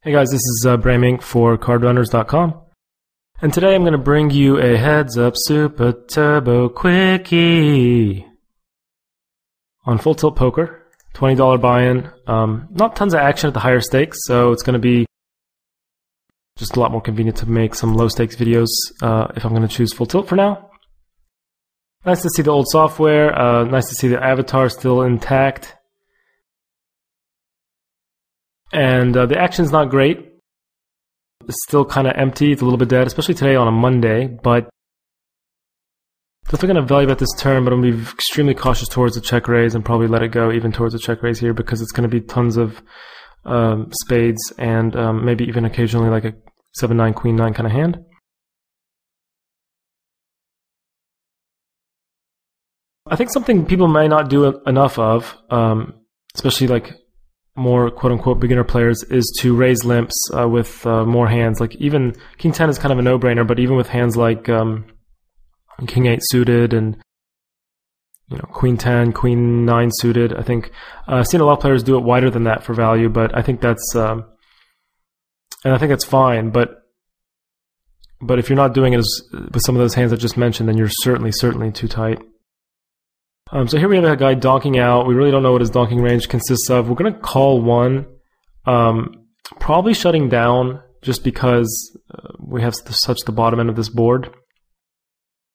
Hey guys, this is Braminc for CardRunners.com, and today I'm going to bring you a heads up super turbo quickie on full tilt poker. $20 buy-in. Not tons of action at the higher stakes, so it's going to be just a lot more convenient to make some low stakes videos if I'm going to choose full tilt for now. Nice to see the old software. Nice to see the avatar still intact. And the action's not great. It's still kind of empty. It's a little bit dead, especially today on a Monday. But definitely going to value bet this turn, but I'm going to be extremely cautious towards the check raise and probably let it go even towards the check raise here because it's going to be tons of spades and maybe even occasionally like a 7-9, Queen-9 kind of hand. I think something people may not do enough of, especially like more quote-unquote beginner players, is to raise limps with more hands. Like even King 10 is kind of a no-brainer, but even with hands like King 8 suited and Queen 10, Queen 9 suited, I think I've seen a lot of players do it wider than that for value, but I think that's and I think that's fine. But if you're not doing it with some of those hands I just mentioned, then you're certainly too tight. So here we have a guy donking out. We really don't know what his donking range consists of. We're going to call one, probably shutting down just because we have such the bottom end of this board.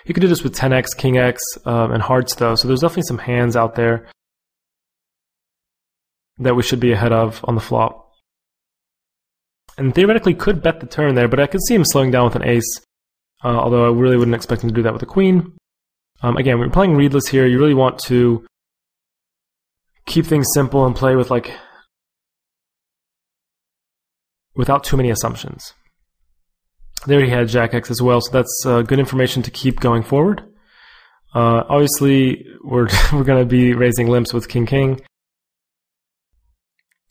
You could do this with 10x, King X, and hearts though. So there's definitely some hands out there that we should be ahead of on the flop. And theoretically could bet the turn there, but I could see him slowing down with an ace, although I really wouldn't expect him to do that with a queen. Again, we're playing readless here. You really want to keep things simple and play with without too many assumptions. There he had Jack X as well, so that's good information to keep going forward. Obviously, we're going to be raising limps with King King,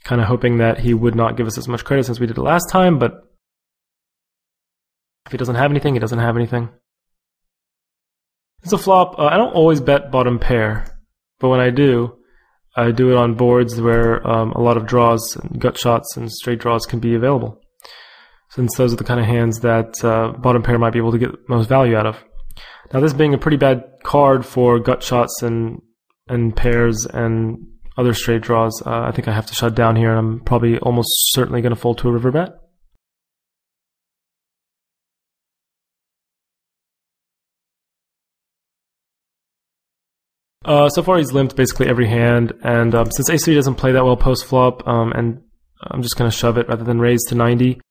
kind of hoping that he would not give us as much credit since we did it last time. But if he doesn't have anything, he doesn't have anything. It's a flop. I don't always bet bottom pair, but when I do it on boards where a lot of draws, and gut shots, and straight draws can be available, since those are the kind of hands that bottom pair might be able to get most value out of. Now, this being a pretty bad card for gut shots and pairs and other straight draws, I think I have to shut down here, and I'm probably almost certainly going to fold to a river bet. So far he's limped basically every hand, and since Ace-3 doesn't play that well post-flop, and I'm just going to shove it rather than raise to 90.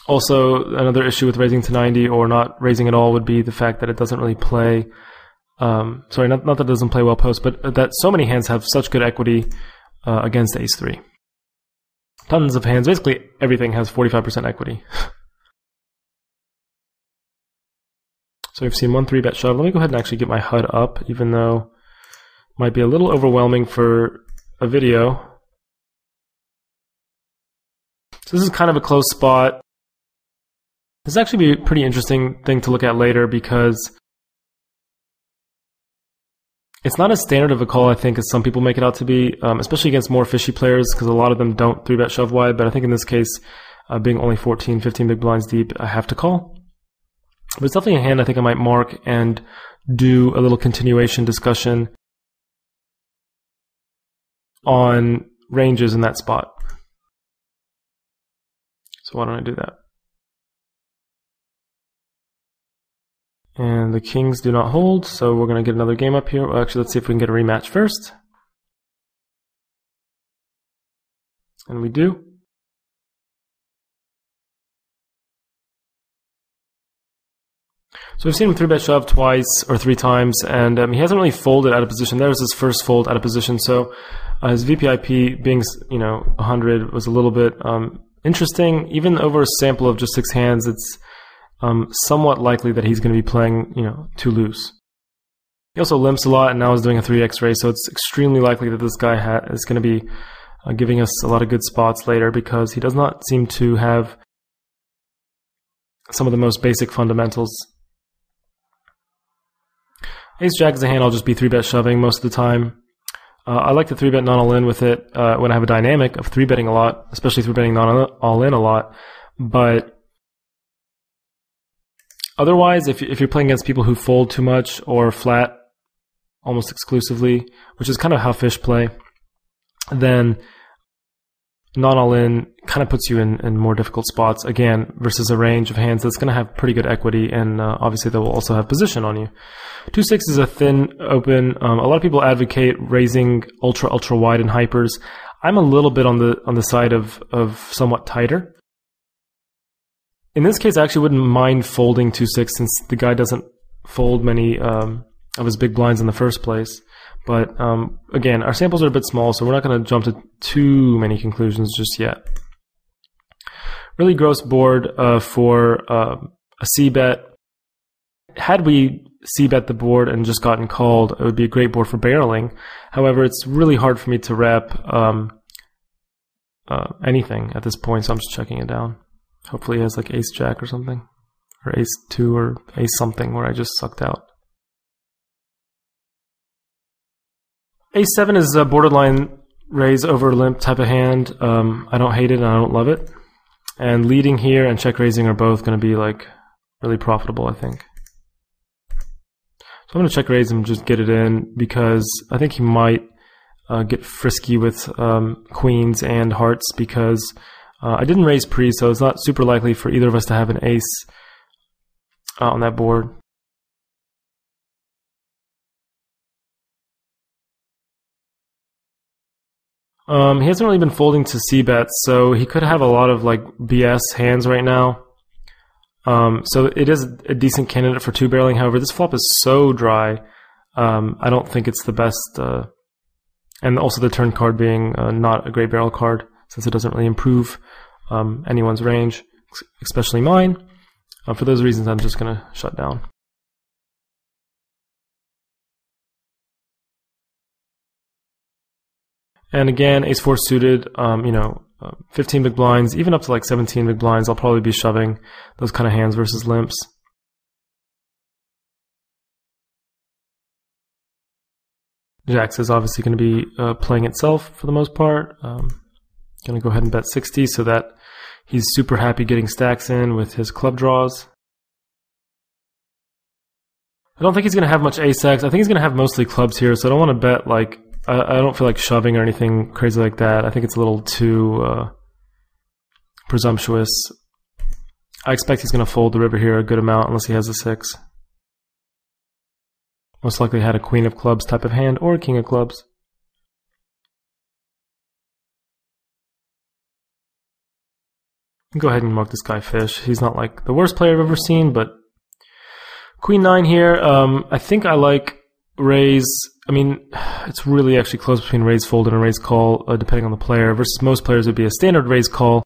Also, another issue with raising to 90 or not raising at all would be the fact that it doesn't really play, sorry, not that it doesn't play well post, but that so many hands have such good equity against Ace-3. Tons of hands, basically everything has 45% equity. So we've seen 1 3-bet shove. Let me go ahead and actually get my HUD up, even though it might be a little overwhelming for a video. So this is kind of a close spot. This is actually be a pretty interesting thing to look at later because it's not as standard of a call, I think, as some people make it out to be, especially against more fishy players, because a lot of them don't 3-bet shove wide. But I think in this case, being only 14, 15 big blinds deep, I have to call. But it's definitely a hand I think I might mark and do a little continuation discussion on ranges in that spot. So why don't I do that? And the kings do not hold, so we're going to get another game up here. Well, actually, let's see if we can get a rematch first. And we do. So we've seen him 3-bet shove twice or 3 times, and he hasn't really folded out of position. There's his first fold out of position, so his VPIP being 100 was a little bit interesting. Even over a sample of just 6 hands, it's somewhat likely that he's going to be playing too loose. He also limps a lot, and now is doing a 3x raise, so it's extremely likely that this guy is going to be giving us a lot of good spots later because he does not seem to have some of the most basic fundamentals. Ace-Jack is a hand I'll just be 3-bet shoving most of the time. I like to 3-bet non-all-in with it when I have a dynamic of 3-betting a lot, especially 3-betting non-all-in a lot. But otherwise, if you're playing against people who fold too much or flat almost exclusively, which is kind of how fish play, then non-all-in kind of puts you in more difficult spots, again, versus a range of hands that's going to have pretty good equity, and obviously they will also have position on you. 2-6 is a thin open. A lot of people advocate raising ultra wide in hypers. I'm a little bit on the side of somewhat tighter. In this case, I actually wouldn't mind folding 2-6 since the guy doesn't fold many of his big blinds in the first place. But again, our samples are a bit small, so we're not going to jump to too many conclusions just yet. Really gross board for a C-bet. Had we C-bet the board and just gotten called, it would be a great board for barreling. However, it's really hard for me to rep anything at this point, so I'm just checking it down. Hopefully he has like ace-jack or something, or ace-2 or ace-something where I just sucked out. Ace-7 is a borderline raise over limp type of hand. I don't hate it and I don't love it. And leading here and check raising are both going to be like really profitable, I think. So I'm going to check raise and just get it in because I think he might get frisky with queens and hearts because I didn't raise pre, so it's not super likely for either of us to have an ace on that board. He hasn't really been folding to C-bets, so he could have a lot of like BS hands right now. So it is a decent candidate for 2-barreling. However, this flop is so dry. I don't think it's the best. And also the turn card being not a great barrel card, since it doesn't really improve anyone's range, especially mine. For those reasons, I'm just going to shut down. And again, ace-4 suited, 15 big blinds, even up to like 17 big blinds, I'll probably be shoving those kind of hands versus limps. Jacks is obviously going to be playing itself for the most part. Going to go ahead and bet 60 so that he's super happy getting stacks in with his club draws. I don't think he's going to have much ace-x. I think he's going to have mostly clubs here, so I don't want to bet like... I don't feel like shoving or anything crazy like that. I think it's a little too presumptuous. I expect he's going to fold the river here a good amount unless he has a 6. Most likely had a queen of clubs type of hand or a king of clubs. Go ahead and mark this guy fish. He's not like the worst player I've ever seen, but queen 9 here. I think I like raise. I mean, it's really actually close between raise fold and a raise call, depending on the player. Versus most players would be a standard raise call.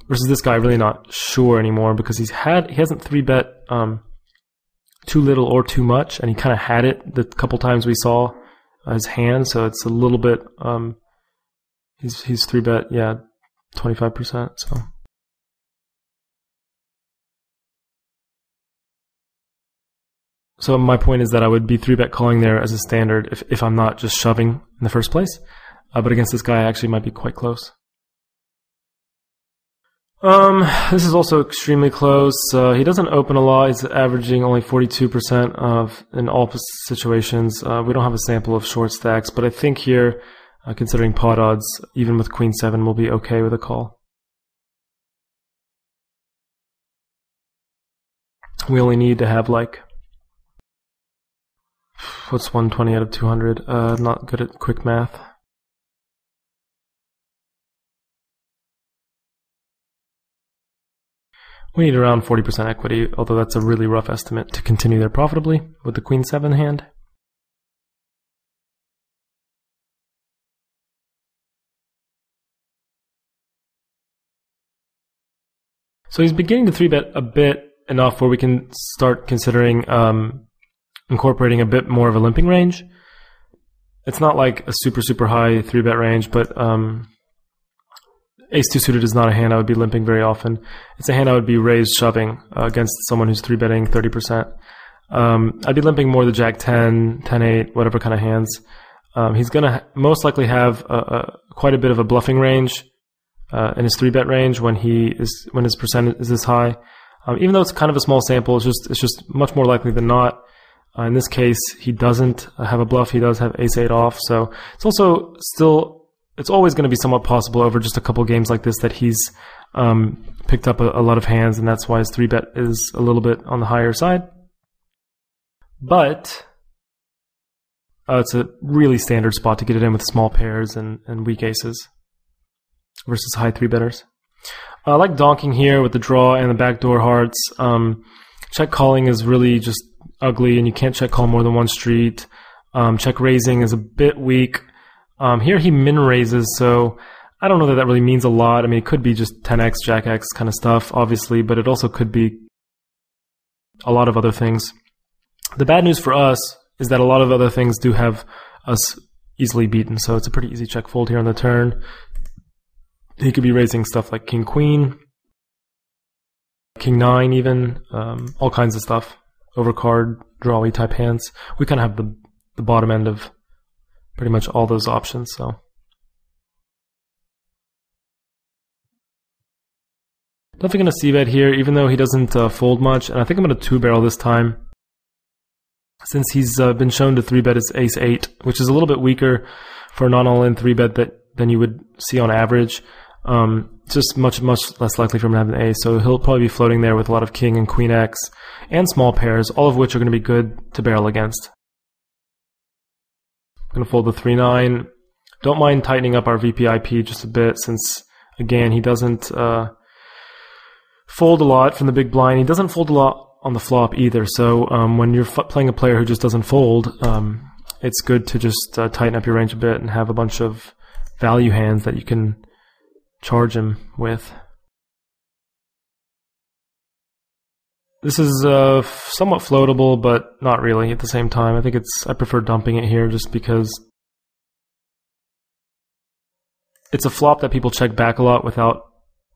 Versus this guy, really not sure anymore because he hasn't 3-bet too little or too much, and he kind of had it the couple times we saw his hand. So it's a little bit. He's 3-bet, yeah, 25%. So. So my point is that I would be 3-bet calling there as a standard if I'm not just shoving in the first place. But against this guy, I actually might be quite close. This is also extremely close. He doesn't open a lot. He's averaging only 42% in all situations. We don't have a sample of short stacks, but I think here, considering pot odds, even with queen 7, we'll be okay with a call. We only need to have like... What's 120 out of 200? Not good at quick math. We need around 40% equity, although that's a really rough estimate to continue there profitably with the queen 7 hand. So he's beginning to 3-bet a bit enough where we can start considering incorporating a bit more of a limping range. It's not like a super high 3-bet range, but ace-2 suited is not a hand I would be limping very often. It's a hand I would be raised shoving against someone who's 3-betting 30%. I'd be limping more the jack 10, 10-8, whatever kind of hands. He's going to most likely have quite a bit of a bluffing range in his 3-bet range when his percent is this high. Even though it's kind of a small sample, it's just much more likely than not. In this case, he doesn't have a bluff. He does have ace-8 off, so it's also it's always going to be somewhat possible over just a couple games like this that he's picked up a lot of hands, and that's why his 3-bet is a little bit on the higher side. But it's a really standard spot to get it in with small pairs and weak aces versus high 3-betters. I like donking here with the draw and the backdoor hearts. Check calling is really just ugly, and you can't check call more than one street. Check raising is a bit weak. Here he min raises, so I don't know that really means a lot. I mean, it could be just 10x, jack x kind of stuff, obviously, but it also could be a lot of other things. The bad news for us is that a lot of other things do have us easily beaten, so it's a pretty easy check fold here on the turn. He could be raising stuff like king queen, king 9 even, all kinds of stuff. Overcard, drawy type hands. We kind of have the bottom end of pretty much all those options, so. Definitely going to c-bet here, even though he doesn't fold much, and I think I'm going to 2-barrel this time, since he's been shown to 3-bet his ace-8, which is a little bit weaker for a non-all-in 3-bet than you would see on average. Just much less likely for him to have an ace, so he'll probably be floating there with a lot of king and queen x and small pairs, all of which are going to be good to barrel against. I'm going to fold the 3-9. Don't mind tightening up our VPIP just a bit, since again he doesn't fold a lot from the big blind. He doesn't fold a lot on the flop either, so when you're playing a player who just doesn't fold, it's good to just tighten up your range a bit and have a bunch of value hands that you can charge him with. This is somewhat floatable, but not really at the same time. I think I prefer dumping it here just because it's a flop that people check back a lot without,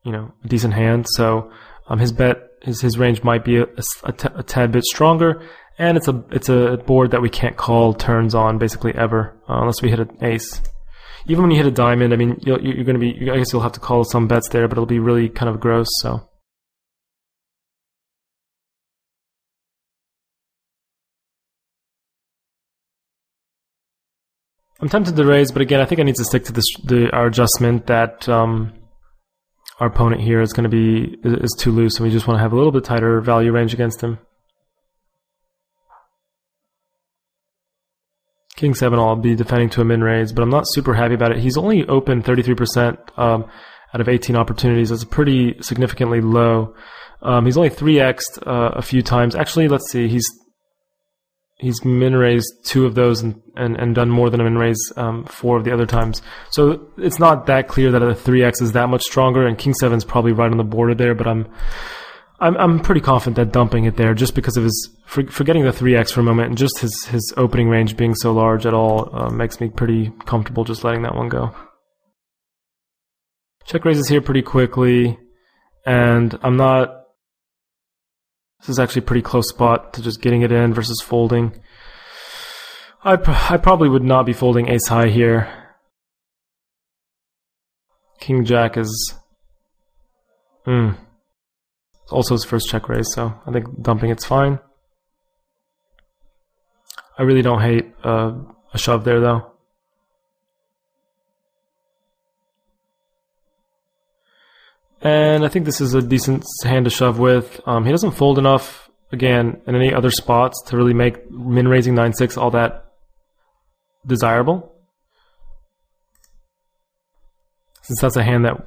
a decent hand. So his range might be a tad bit stronger, and it's a board that we can't call turns on basically ever unless we hit an ace. Even when you hit a diamond, I mean, you're going to be. I guess you'll have to call some bets there, but it'll be really kind of gross. So. I'm tempted to raise, but again, I think I need to stick to our adjustment that our opponent here is going to be too loose, and we just want to have a little bit tighter value range against him. King 7, I'll be defending to a min raise, but I'm not super happy about it. He's only open 33% out of 18 opportunities. That's pretty significantly low. He's only 3x'd a few times. Actually, let's see. He's min raised 2 of those and done more than a min raise 4 of the other times. So it's not that clear that a 3x is that much stronger, and King 7 is probably right on the border there, but I'm pretty confident that dumping it there just because of his forgetting the 3x for a moment and just his opening range being so large at all makes me pretty comfortable just letting that one go. Check raises here pretty quickly, and I'm not. This is actually a pretty close spot to just getting it in versus folding. I probably would not be folding ace high here. King jack is also his first check raise, so I think dumping it's fine. I really don't hate a shove there though. And I think this is a decent hand to shove with. He doesn't fold enough, again, in any other spots to really make min-raising 9-6 all that desirable. Since that's a hand that,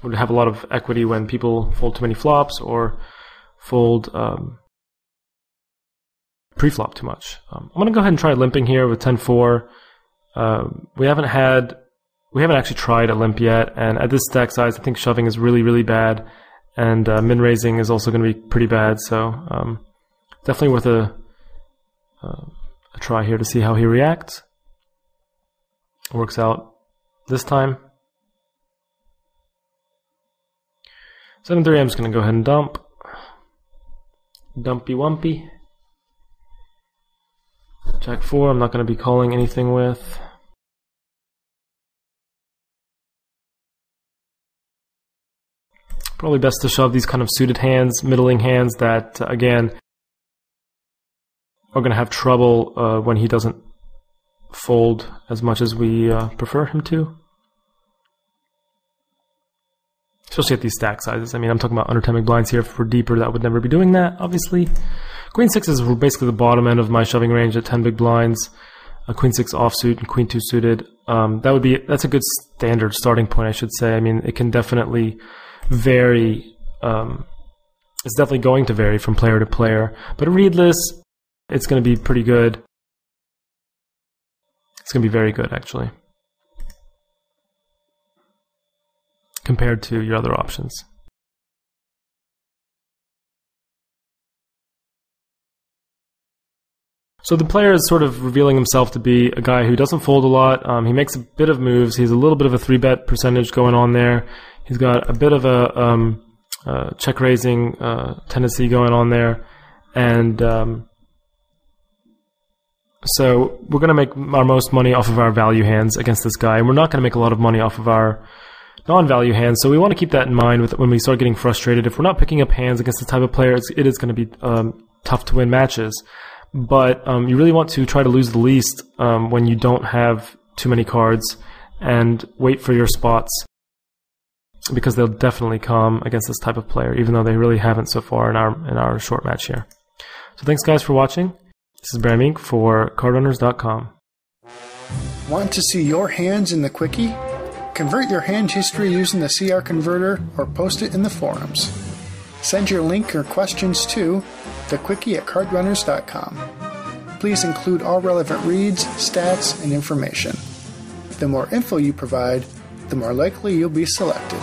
would have a lot of equity when people fold too many flops or fold pre-flop too much. I'm going to go ahead and try limping here with 10-4. We haven't actually tried a limp yet, and at this stack size, I think shoving is really, really bad, and min-raising is also going to be pretty bad, so definitely worth a try here to see how he reacts. Works out this time. 7-3, I'm just going to go ahead and dump. Dumpy wumpy. Jack 4, I'm not going to be calling anything with. Probably best to shove these kind of suited hands, middling hands that, again, are going to have trouble when he doesn't fold as much as we prefer him to. Especially at these stack sizes. I mean, I'm talking about under 10 big blinds here. If we're deeper, that would never be doing that, obviously. Queen 6 is basically the bottom end of my shoving range at 10 big blinds. Queen 6 offsuit and Queen 2 suited. That's a good standard starting point, I should say. I mean, it can definitely vary. It's definitely going to vary from player to player. But a readless, it's going to be pretty good. It's going to be very good, actually, compared to your other options. So the player is sort of revealing himself to be a guy who doesn't fold a lot. He makes a bit of moves. He's a little bit of a 3-bet percentage going on there. He's got a bit of a check-raising tendency going on there. And so we're going to make our most money off of our value hands against this guy. And we're not going to make a lot of money off of our non-value hands. So we want to keep that in mind when we start getting frustrated. If we're not picking up hands against this type of player, it is going to be tough to win matches. But you really want to try to lose the least when you don't have too many cards, and wait for your spots, because they'll definitely come against this type of player, even though they really haven't so far in our short match here. So thanks guys for watching. This is Braminc for CardRunners.com. Want to see your hands in the quickie? Convert your hand history using the CR converter or post it in the forums. Send your link or questions to thequickie@cardrunners.com. Please include all relevant reads, stats, and information. The more info you provide, the more likely you'll be selected.